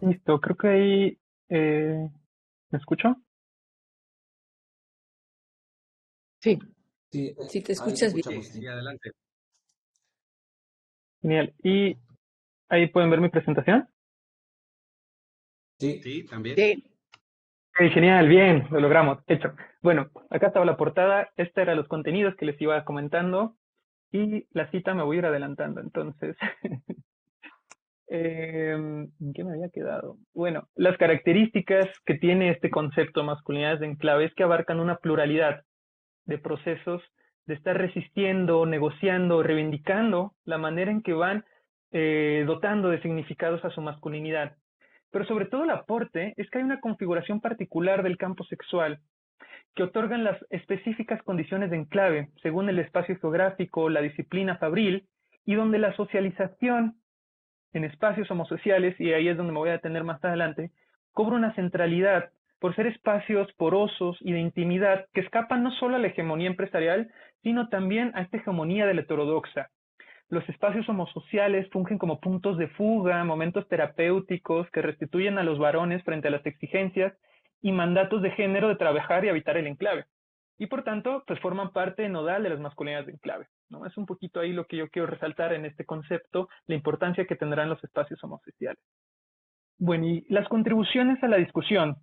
Listo, creo que ahí ¿me escucho? Sí, Sí, sí te ahí te escuchas bien. escuchamos, sí. Adelante. Genial. ¿Y ahí pueden ver mi presentación? Sí, Sí, también. Sí, Genial, bien, lo logramos, hecho. Bueno, acá estaba la portada, este eran los contenidos que les iba comentando y la cita me voy a ir adelantando, entonces. ¿En qué me había quedado? Bueno, las características que tiene este concepto de masculinidades en clave es que abarcan una pluralidad de procesos de estar resistiendo, negociando, reivindicando la manera en que van dotando de significados a su masculinidad. Pero sobre todo el aporte es que hay una configuración particular del campo sexual que otorgan las específicas condiciones de enclave según el espacio geográfico, la disciplina fabril y donde la socialización en espacios homosociales, y ahí es donde me voy a detener más adelante, cobra una centralidad por ser espacios porosos y de intimidad que escapan no solo a la hegemonía empresarial, sino también a esta hegemonía de la heterodoxa. Los espacios homosociales fungen como puntos de fuga, momentos terapéuticos que restituyen a los varones frente a las exigencias y mandatos de género de trabajar y habitar el enclave. Y por tanto, pues forman parte nodal de las masculinidades de enclave, ¿no? Es un poquito ahí lo que yo quiero resaltar en este concepto, la importancia que tendrán los espacios homosociales. Bueno, y las contribuciones a la discusión.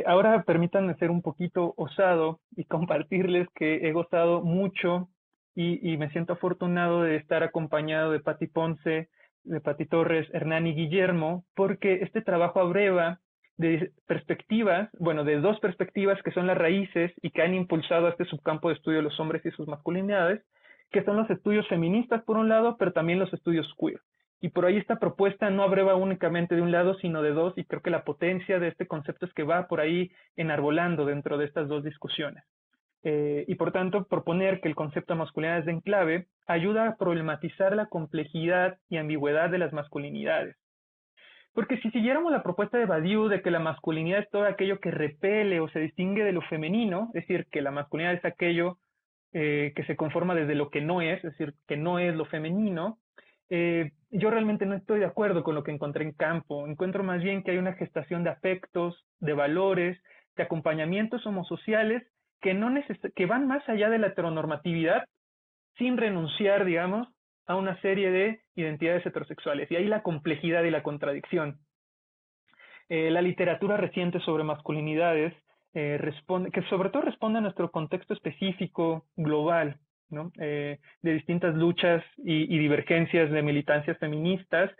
Ahora permítanme ser un poquito osado y compartirles que he gozado mucho y me siento afortunado de estar acompañado de Patti Ponce, de Patti Torres, Hernán y Guillermo, porque este trabajo abreva de perspectivas, bueno, de dos perspectivas que son las raíces y que han impulsado a este subcampo de estudio de los hombres y sus masculinidades, que son los estudios feministas por un lado, pero también los estudios queer. Y por ahí esta propuesta no abreva únicamente de un lado, sino de dos, y creo que la potencia de este concepto es que va por ahí enarbolando dentro de estas dos discusiones. Y por tanto, proponer que el concepto de masculinidades de enclave ayuda a problematizar la complejidad y ambigüedad de las masculinidades. Porque si siguiéramos la propuesta de Badiou de que la masculinidad es todo aquello que repele o se distingue de lo femenino, es decir, que la masculinidad es aquello que se conforma desde lo que no es decir, que no es lo femenino, yo realmente no estoy de acuerdo con lo que encontré en campo. Encuentro más bien que hay una gestación de afectos, de valores, de acompañamientos homosociales que, no que van más allá de la heteronormatividad sin renunciar, digamos, a una serie de identidades heterosexuales. Y ahí la complejidad y la contradicción. La literatura reciente sobre masculinidades responde, que sobre todo responde a nuestro contexto específico, global, ¿no? De distintas luchas y divergencias de militancias feministas,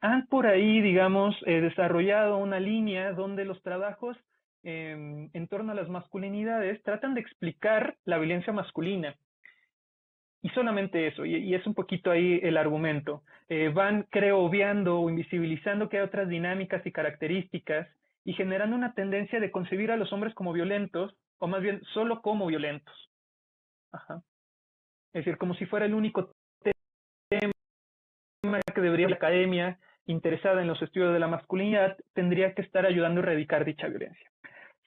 han por ahí, digamos, desarrollado una línea donde los trabajos en torno a las masculinidades tratan de explicar la violencia masculina, y solamente eso, y es un poquito ahí el argumento. Van, creo, obviando o invisibilizando que hay otras dinámicas y características y generando una tendencia de concebir a los hombres como violentos, o más bien solo como violentos. Ajá. Es decir, como si fuera el único tema que debería la academia interesada en los estudios de la masculinidad tendría que estar ayudando a erradicar dicha violencia.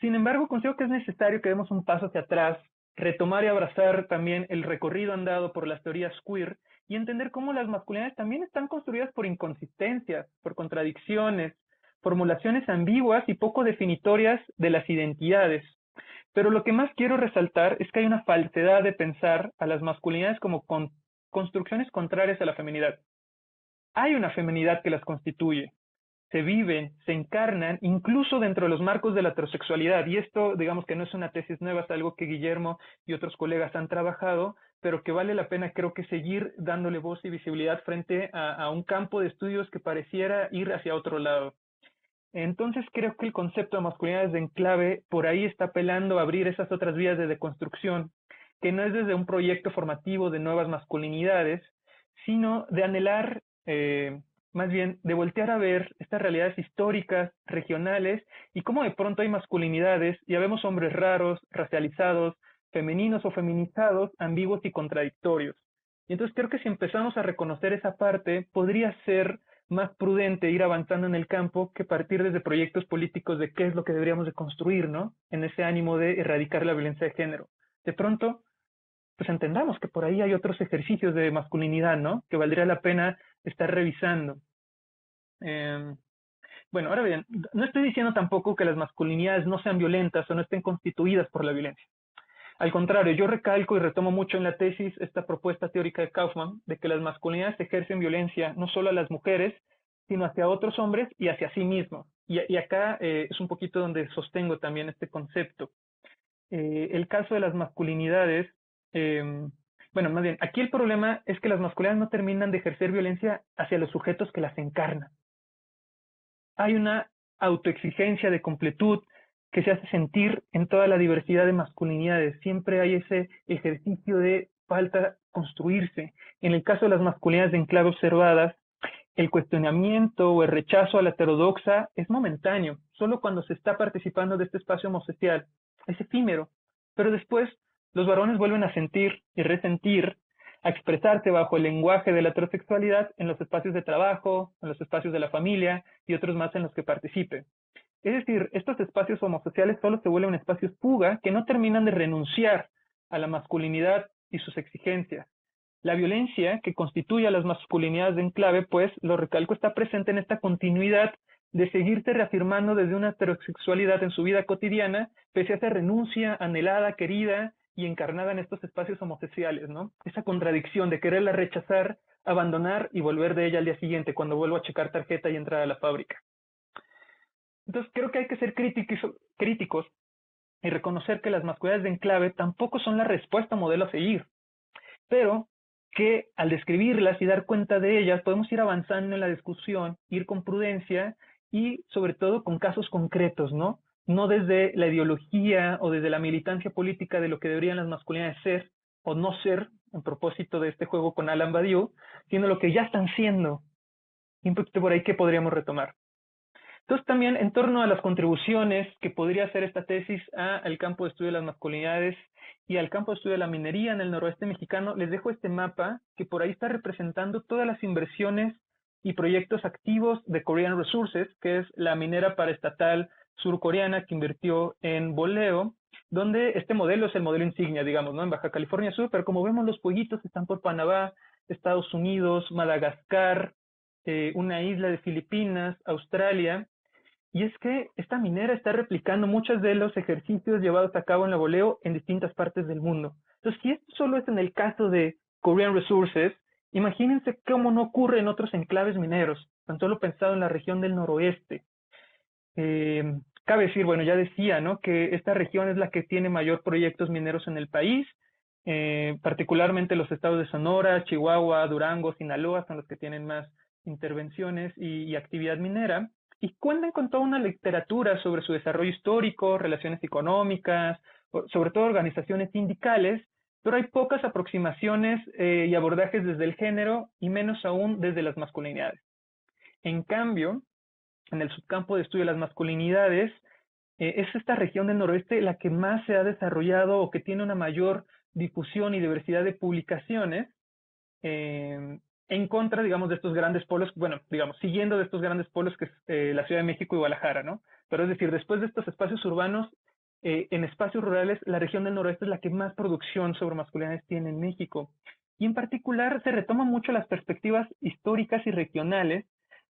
Sin embargo, considero que es necesario que demos un paso hacia atrás, retomar y abrazar también el recorrido andado por las teorías queer y entender cómo las masculinidades también están construidas por inconsistencias, por contradicciones, formulaciones ambiguas y poco definitorias de las identidades. Pero lo que más quiero resaltar es que hay una falsedad de pensar a las masculinidades como construcciones contrarias a la feminidad. Hay una feminidad que las constituye, se viven, se encarnan, incluso dentro de los marcos de la heterosexualidad. Y esto, digamos que no es una tesis nueva, es algo que Guillermo y otros colegas han trabajado, pero que vale la pena, creo que, seguir dándole voz y visibilidad frente a un campo de estudios que pareciera ir hacia otro lado. Entonces creo que el concepto de masculinidades de enclave por ahí está apelando a abrir esas otras vías de deconstrucción, que no es desde un proyecto formativo de nuevas masculinidades, sino de anhelar, más bien, de voltear a ver estas realidades históricas, regionales, y cómo de pronto hay masculinidades, ya vemos hombres raros, racializados, femeninos o feminizados, ambiguos y contradictorios. Y entonces creo que si empezamos a reconocer esa parte, podría ser más prudente ir avanzando en el campo que partir desde proyectos políticos de qué es lo que deberíamos de construir, ¿no? En ese ánimo de erradicar la violencia de género. De pronto, pues entendamos que por ahí hay otros ejercicios de masculinidad, ¿no? Que valdría la pena estar revisando. Bueno, ahora bien, no estoy diciendo tampoco que las masculinidades no sean violentas o no estén constituidas por la violencia. Al contrario, yo recalco y retomo mucho en la tesis esta propuesta teórica de Kaufman de que las masculinidades ejercen violencia no solo a las mujeres, sino hacia otros hombres y hacia sí mismos. Y acá es un poquito donde sostengo también este concepto. El caso de las masculinidades, bueno, más bien, aquí el problema es que las masculinidades no terminan de ejercer violencia hacia los sujetos que las encarnan. Hay una autoexigencia de completud que se hace sentir en toda la diversidad de masculinidades. Siempre hay ese ejercicio de falta construirse. En el caso de las masculinidades de enclave observadas, el cuestionamiento o el rechazo a la heterodoxa es momentáneo, solo cuando se está participando de este espacio homosocial. Es efímero. Pero después los varones vuelven a sentir y resentir, a expresarse bajo el lenguaje de la heterosexualidad en los espacios de trabajo, en los espacios de la familia y otros más en los que participe. Es decir, estos espacios homosociales solo se vuelven espacios fuga que no terminan de renunciar a la masculinidad y sus exigencias. La violencia que constituye a las masculinidades de enclave, pues, lo recalco, está presente en esta continuidad de seguirse reafirmando desde una heterosexualidad en su vida cotidiana, pese a esa renuncia anhelada, querida y encarnada en estos espacios homosexuales, ¿no? Esa contradicción de quererla rechazar, abandonar y volver de ella al día siguiente, cuando vuelvo a checar tarjeta y entrar a la fábrica. Entonces, creo que hay que ser críticos y reconocer que las masculinidades de enclave tampoco son la respuesta modelo a seguir, pero que al describirlas y dar cuenta de ellas podemos ir avanzando en la discusión, ir con prudencia y sobre todo con casos concretos, ¿no? No desde la ideología o desde la militancia política de lo que deberían las masculinidades ser o no ser, en propósito de este juego con Alain Badiou, sino lo que ya están siendo. Y un poquito por ahí que podríamos retomar. Entonces también en torno a las contribuciones que podría hacer esta tesis al campo de estudio de las masculinidades y al campo de estudio de la minería en el noroeste mexicano, les dejo este mapa que por ahí está representando todas las inversiones y proyectos activos de Korean Resources, que es la minera paraestatal surcoreana que invirtió en Boleo, donde este modelo es el modelo insignia, digamos, ¿no? En Baja California Sur, pero como vemos los fueguitos están por Panamá, Estados Unidos, Madagascar, una isla de Filipinas, Australia, y es que esta minera está replicando muchos de los ejercicios llevados a cabo en la Boleo en distintas partes del mundo. Entonces, si esto solo es en el caso de Korean Resources, imagínense cómo no ocurre en otros enclaves mineros, tan solo pensado en la región del noroeste. Cabe decir, bueno, ya decía, ¿no?, que esta región es la que tiene mayor proyectos mineros en el país, particularmente los estados de Sonora, Chihuahua, Durango, Sinaloa son los que tienen más intervenciones y actividad minera, y cuentan con toda una literatura sobre su desarrollo histórico, relaciones económicas, sobre todo organizaciones sindicales, pero hay pocas aproximaciones y abordajes desde el género y menos aún desde las masculinidades. En cambio, en el subcampo de estudio de las masculinidades, es esta región del noroeste la que más se ha desarrollado o que tiene una mayor difusión y diversidad de publicaciones en contra, digamos, de estos grandes polos, bueno, digamos, siguiendo de estos grandes polos que es la Ciudad de México y Guadalajara, ¿no? Pero es decir, después de estos espacios urbanos, en espacios rurales, la región del noroeste es la que más producción sobre masculinidades tiene en México. Y en particular se retoman mucho las perspectivas históricas y regionales,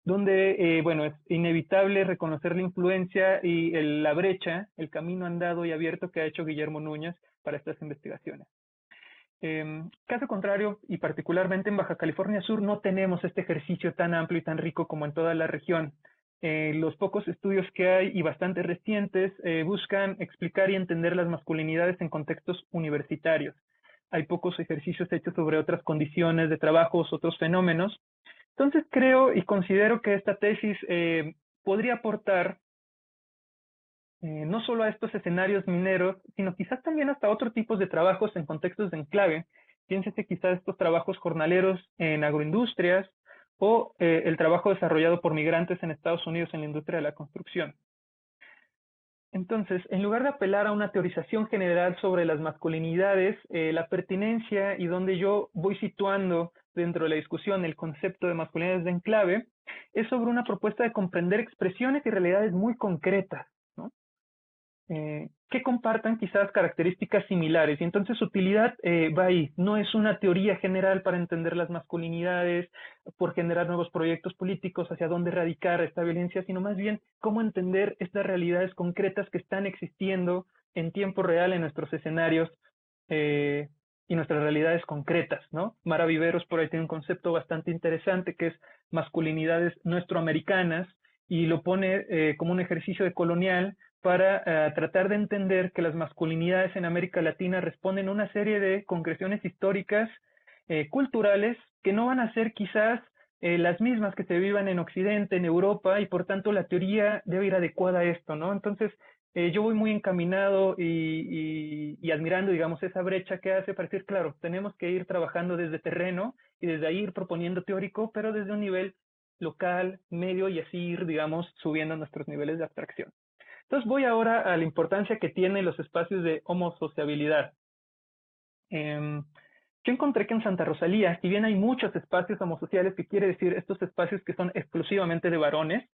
donde, bueno, es inevitable reconocer la influencia y la brecha, el camino andado y abierto que ha hecho Guillermo Núñez para estas investigaciones. Caso contrario, y particularmente en Baja California Sur, no tenemos este ejercicio tan amplio y tan rico como en toda la región. Los pocos estudios que hay, y bastante recientes, buscan explicar y entender las masculinidades en contextos universitarios. Hay pocos ejercicios hechos sobre otras condiciones de trabajos, otros fenómenos. Entonces creo y considero que esta tesis podría aportar no solo a estos escenarios mineros, sino quizás también hasta otros tipos de trabajos en contextos de enclave. Piénsese quizás estos trabajos jornaleros en agroindustrias o el trabajo desarrollado por migrantes en Estados Unidos en la industria de la construcción. Entonces, en lugar de apelar a una teorización general sobre las masculinidades, la pertinencia y donde yo voy situando dentro de la discusión el concepto de masculinidades de enclave, es sobre una propuesta de comprender expresiones y realidades muy concretas, ¿no? que compartan quizás características similares. Y entonces su utilidad va ahí. No es una teoría general para entender las masculinidades, por generar nuevos proyectos políticos, hacia dónde erradicar esta violencia, sino más bien cómo entender estas realidades concretas que están existiendo en tiempo real en nuestros escenarios y nuestras realidades concretas, ¿no? Mara Viveros por ahí tiene un concepto bastante interesante que es masculinidades nuestroamericanas y lo pone como un ejercicio de colonial para tratar de entender que las masculinidades en América Latina responden a una serie de concreciones históricas, culturales, que no van a ser quizás las mismas que se vivan en Occidente, en Europa, y por tanto la teoría debe ir adecuada a esto, ¿no? Entonces, yo voy muy encaminado y admirando, digamos, esa brecha que hace para decir, claro, tenemos que ir trabajando desde terreno y desde ahí ir proponiendo teórico, pero desde un nivel local, medio, y así ir, digamos, subiendo nuestros niveles de abstracción. Entonces voy ahora a la importancia que tienen los espacios de homosociabilidad. Yo encontré que en Santa Rosalía, si bien hay muchos espacios homosociales, que quiere decir estos espacios que son exclusivamente de varones,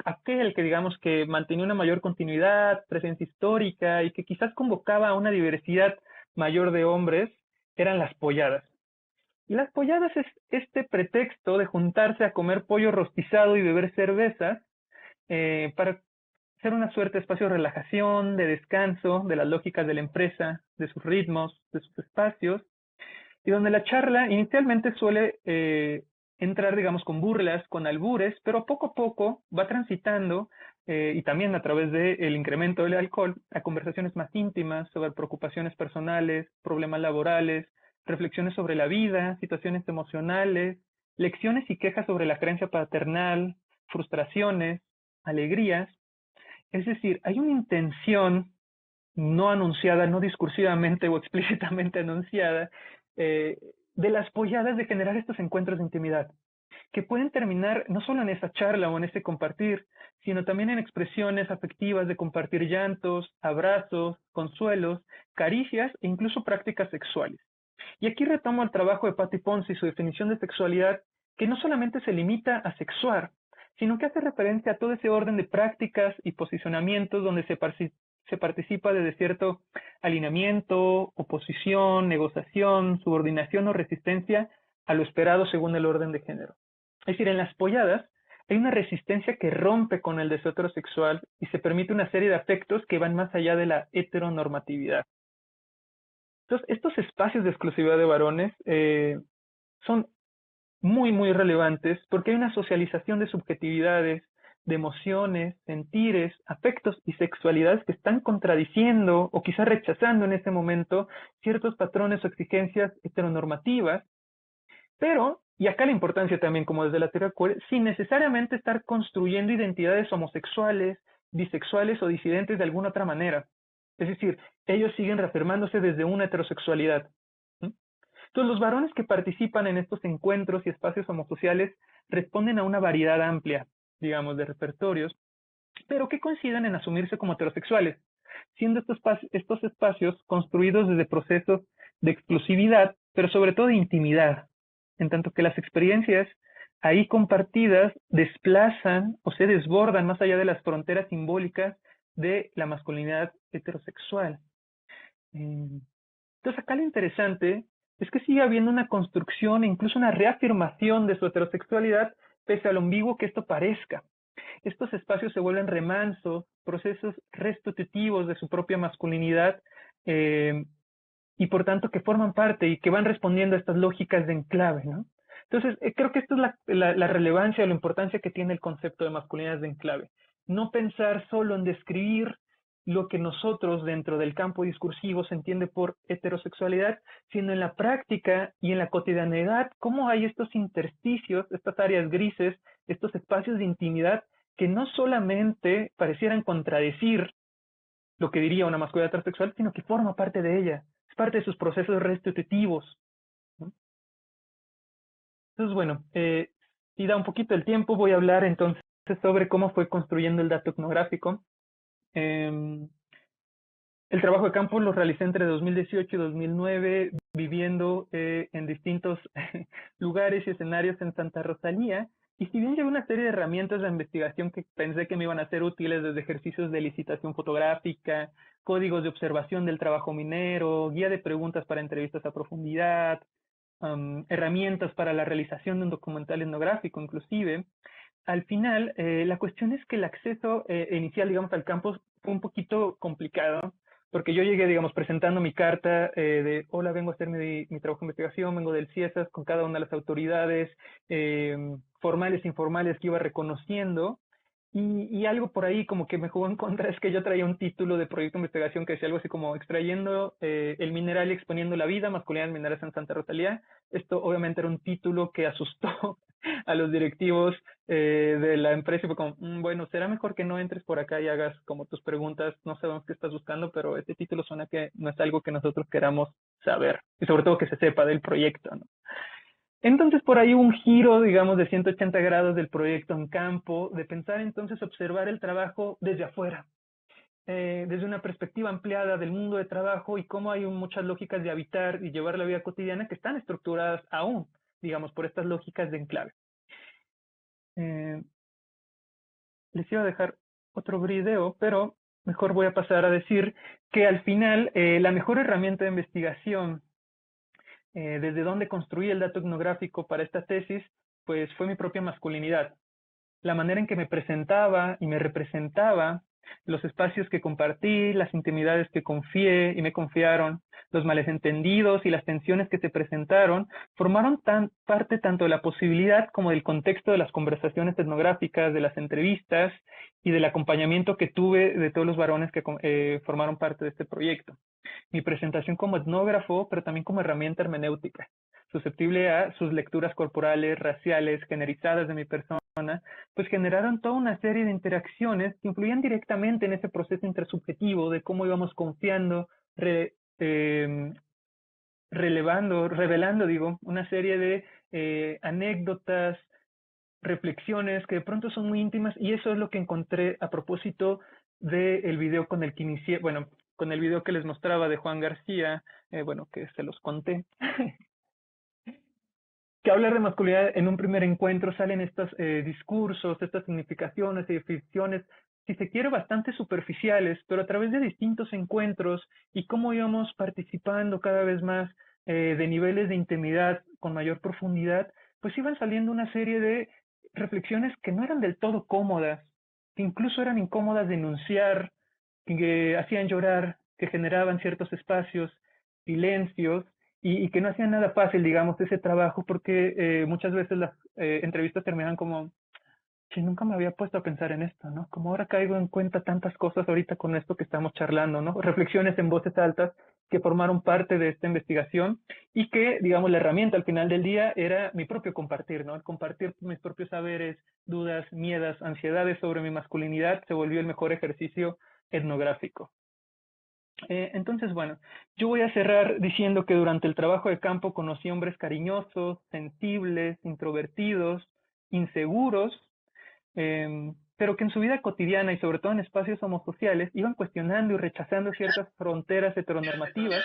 aquel que digamos que mantenía una mayor continuidad, presencia histórica y que quizás convocaba a una diversidad mayor de hombres, eran las polladas. Y las polladas es este pretexto de juntarse a comer pollo rostizado y beber cerveza para ser una suerte de espacio de relajación, de descanso, de las lógicas de la empresa, de sus ritmos, de sus espacios, y donde la charla inicialmente suele entrar, digamos, con burlas, con albures, pero poco a poco va transitando, y también a través del incremento del alcohol, a conversaciones más íntimas sobre preocupaciones personales, problemas laborales, reflexiones sobre la vida, situaciones emocionales, lecciones y quejas sobre la creencia paternal, frustraciones, alegrías. Es decir, hay una intención no anunciada, no discursivamente o explícitamente anunciada, eh, de las polladas de generar estos encuentros de intimidad, que pueden terminar no solo en esa charla o en ese compartir, sino también en expresiones afectivas de compartir llantos, abrazos, consuelos, caricias e incluso prácticas sexuales. Y aquí retomo el trabajo de Patty Ponce y su definición de sexualidad, que no solamente se limita a sexuar, sino que hace referencia a todo ese orden de prácticas y posicionamientos donde se participa desde cierto alineamiento, oposición, negociación, subordinación o resistencia a lo esperado según el orden de género. Es decir, en las polladas hay una resistencia que rompe con el deseo heterosexual y se permite una serie de afectos que van más allá de la heteronormatividad. Entonces, estos espacios de exclusividad de varones son muy, muy relevantes porque hay una socialización de subjetividades, de emociones, sentires, afectos y sexualidades que están contradiciendo o quizá rechazando en ese momento ciertos patrones o exigencias heteronormativas, pero, y acá la importancia también como desde la teoría queer, sin necesariamente estar construyendo identidades homosexuales, bisexuales o disidentes de alguna otra manera. Es decir, ellos siguen reafirmándose desde una heterosexualidad. Entonces, los varones que participan en estos encuentros y espacios homosociales responden a una variedad amplia, digamos, de repertorios, pero que coinciden en asumirse como heterosexuales, siendo estos espacios construidos desde procesos de exclusividad, pero sobre todo de intimidad, en tanto que las experiencias ahí compartidas desplazan o se desbordan más allá de las fronteras simbólicas de la masculinidad heterosexual. Entonces acá lo interesante es que sigue habiendo una construcción e incluso una reafirmación de su heterosexualidad pese a lo ambiguo que esto parezca. Estos espacios se vuelven remansos, procesos restitutivos de su propia masculinidad y por tanto que forman parte y que van respondiendo a estas lógicas de enclave, ¿no? Entonces, creo que esto es la relevancia, la importancia que tiene el concepto de masculinidad de enclave. No pensar solo en describir lo que nosotros dentro del campo discursivo se entiende por heterosexualidad, sino en la práctica y en la cotidianidad, cómo hay estos intersticios, estas áreas grises, estos espacios de intimidad que no solamente parecieran contradecir lo que diría una masculinidad transexual, sino que forma parte de ella, es parte de sus procesos restitutivos, ¿no? Entonces, bueno, si da un poquito el tiempo, voy a hablar entonces sobre cómo fue construyendo el dato etnográfico. El trabajo de campo lo realicé entre 2018 y 2009, viviendo en distintos lugares y escenarios en Santa Rosalía, Y si bien llevé una serie de herramientas de investigación que pensé que me iban a ser útiles, desde ejercicios de licitación fotográfica, códigos de observación del trabajo minero, guía de preguntas para entrevistas a profundidad, herramientas para la realización de un documental etnográfico inclusive, al final, la cuestión es que el acceso inicial, digamos, al campus fue un poquito complicado, porque yo llegué, digamos, presentando mi carta de, hola, vengo a hacer mi trabajo de investigación, vengo del CIESAS con cada una de las autoridades formales e informales que iba reconociendo, y algo por ahí como que me jugó en contra es que yo traía un título de proyecto de investigación que decía algo así como extrayendo el mineral y exponiendo la vida, masculinidad mineras en Santa Rosalía. Esto obviamente era un título que asustó a los directivos de la empresa y fue como, bueno, será mejor que no entres por acá y hagas como tus preguntas, no sabemos qué estás buscando, pero este título suena que no es algo que nosotros queramos saber y sobre todo que se sepa del proyecto, ¿no? Entonces, por ahí un giro, digamos, de 180 grados del proyecto en campo, de pensar entonces observar el trabajo desde afuera, desde una perspectiva ampliada del mundo de trabajo y cómo hay muchas lógicas de habitar y llevar la vida cotidiana que están estructuradas aún, digamos, por estas lógicas de enclave. Eh, Les iba a dejar otro video, pero mejor voy a pasar a decir que al final la mejor herramienta de investigación desde dónde construí el dato etnográfico para esta tesis, pues fue mi propia masculinidad. La manera en que me presentaba y me representaba, los espacios que compartí, las intimidades que confié y me confiaron, los malentendidos y las tensiones que se presentaron, formaron parte tanto de la posibilidad como del contexto de las conversaciones etnográficas, de las entrevistas y del acompañamiento que tuve de todos los varones que formaron parte de este proyecto. Mi presentación como etnógrafo, pero también como herramienta hermenéutica, susceptible a sus lecturas corporales, raciales, generizadas de mi persona, pues generaron toda una serie de interacciones que influían directamente en ese proceso intersubjetivo de cómo íbamos confiando, revelando, digo, una serie de anécdotas, reflexiones que de pronto son muy íntimas y eso es lo que encontré a propósito del video con el que inicié, bueno, con el video que les mostraba de Juan García, bueno, que se los conté, que hablar de masculinidad en un primer encuentro salen estos discursos, estas significaciones y definiciones, si se quiere, bastante superficiales, pero a través de distintos encuentros y cómo íbamos participando cada vez más de niveles de intimidad con mayor profundidad, pues iban saliendo una serie de reflexiones que no eran del todo cómodas, que incluso eran incómodas de enunciar, que hacían llorar, que generaban ciertos espacios, silencios, y que no hacían nada fácil, digamos, ese trabajo, porque muchas veces las entrevistas terminan como, que nunca me había puesto a pensar en esto, ¿no? Como ahora caigo en cuenta tantas cosas ahorita con esto que estamos charlando, ¿no? Reflexiones en voces altas que formaron parte de esta investigación y que, digamos, la herramienta al final del día era mi propio compartir, ¿no? El compartir mis propios saberes, dudas, miedos, ansiedades sobre mi masculinidad se volvió el mejor ejercicio etnográfico. Entonces, bueno, yo voy a cerrar diciendo que durante el trabajo de campo conocí hombres cariñosos, sensibles, introvertidos, inseguros, pero que en su vida cotidiana y sobre todo en espacios homosociales iban cuestionando y rechazando ciertas fronteras heteronormativas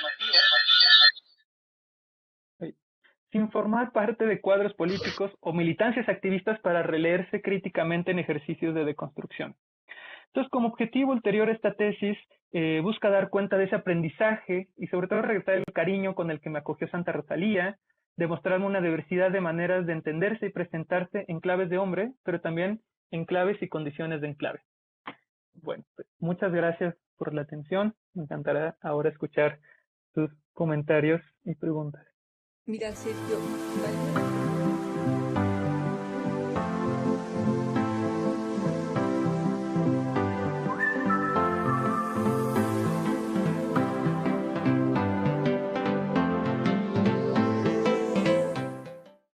sin formar parte de cuadros políticos o militancias activistas para releerse críticamente en ejercicios de deconstrucción. Entonces, como objetivo ulterior, esta tesis busca dar cuenta de ese aprendizaje y sobre todo regresar el cariño con el que me acogió Santa Rosalía, demostrarme una diversidad de maneras de entenderse y presentarse en claves de hombre, pero también en claves y condiciones de enclave. Bueno, pues muchas gracias por la atención. Me encantará ahora escuchar sus comentarios y preguntas. Mira, Sergio,